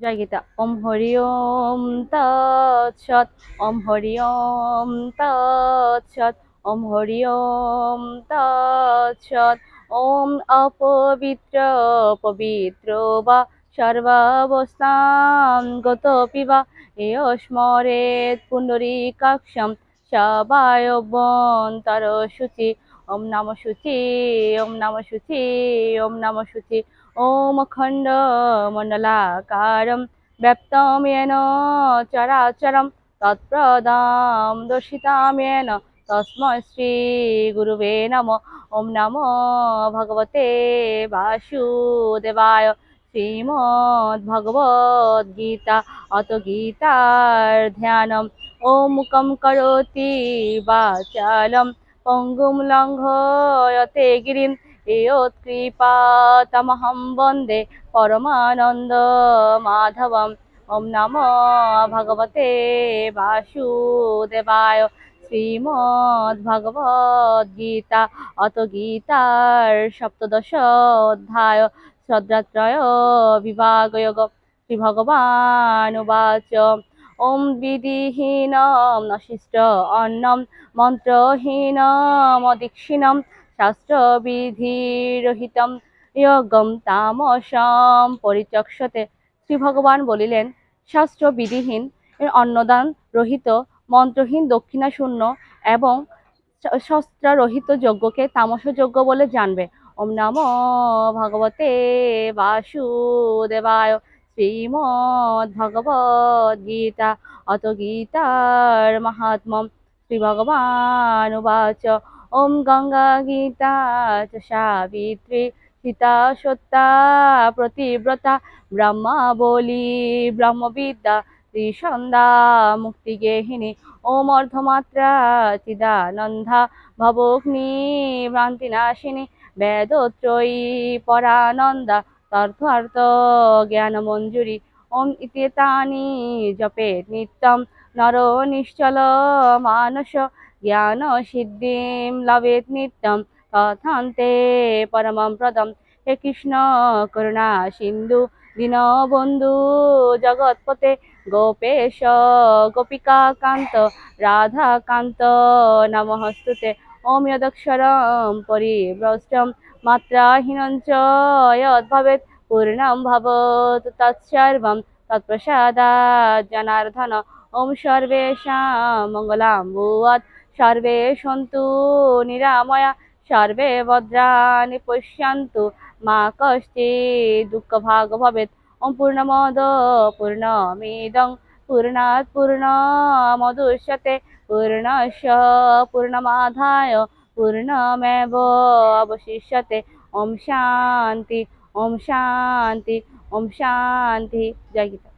জয় গীতা। ওম হরি ওম তৎসৎ। ওম হরি ওম তৎসৎ। ওম হরি ওম তৎসৎ। ওম অপবিত্র পবিত্র বা সর্বাবস্থান গতোপি বা এয় স্মরেৎ পুণ্ডরীকাক্ষম সবায়বন্তর শুচি। ওম নম শুচি, ওম নম শুচি, ওম নম শুচি। ওম অখণ্ড মণ্ডলাকারম ব্যপ্তম येन চরাচরম তৎপ্রদাম দর্শিতাম येन তস্मै শ্রী গুরুবে নমঃ। ওম নমো ভগবতে বাসুদেবায়। শ্রীমদ্ ভগবদ গীতা অত গীতার ধ্যানম। ওম মুকম করোতি বাচালম পঙ্গুম লঙ্ঘয়তে গিরিম यत्कृपातमहं वन्दे परमानन्द माधवम्। ओम नमो भगवते वासुदेवाय। শ্রীমদ্ ভগবদ গীতা অত গীতার সপ্তদশ অধ্যায় শ্রদ্ধাত্রয় বিভাগযোগ। শ্রী ভগবান উবাচ ওম বিধিহীনম নশিষ্ট অন্নম মন্ত্রহীনম অদীক্ষিণম শাস্ত্রবিধিরহিতম ইয়গম তামসম পরিচক্ষতে। শ্রী ভগবান বলিলেন, শাস্ত্রবিধিহীন অন্নদান রহিত, মন্ত্রহীন দক্ষিণা শূন্য এবং শস্ত্রারহিত যজ্ঞকে তামস যজ্ঞ বলে জানবে। ওম নমো ভগবতে বাসুদেবায়। শ্রীমদ্ ভগবদ গীতা অত গীতার মাহাত্ম্যম। শ্রী ভগবান উবাচ ওম গঙ্গা গীতা চ সাবিত্রী সীতা সত্যা প্রতিব্রতা ব্রহ্মা বলি ব্রহ্মবিদ্যা ত্রিসন্ধ্যা মুক্তিগেহিনী। ওম অর্ধমাত্রা চিদানন্দা ভবগ্নি ভ্রান্তিনাশিনী বেদত্রয়ী পরানন্দা তথার্থ জ্ঞান মঞ্জুরি। ওম ইত্যেতানি জপেৎ নিত্যম নরো নিশ্চল মানস জ্ঞান সিদ্ধিম লভেৎ নিত্যম তথান্তে পরমম প্রদম। হে কৃষ্ণ করুণা সিন্ধু দীনবন্ধু জগৎপতে গোপেশ গোপিকা কান্ত রাধাকান্ত নমস্তুতে। ওম যদক্ষরম পরিভ্রষ্টম মাত্রাহীনং চ যদ্ভবেৎ পূর্ণং ভবতু তৎসর্বং তৎপ্রসাদাৎ জনার্দন। ওম সর্বেষাং মঙ্গলাং ভূয়াৎ सर्वे सन्तु निरामया सर्वे भद्राणि पश्यन्तु मा कश्चित् दुःखभाग् भवेत्। ओम पूर्णमद पूर्णमिदं पूर्णात् पूर्णमुदच्यते पूर्णस्य पूर्णमादाय पूर्णमेव अवशिष्यते। ओम शान्ति ओम शान्ति ओम शान्ति। जय गीता।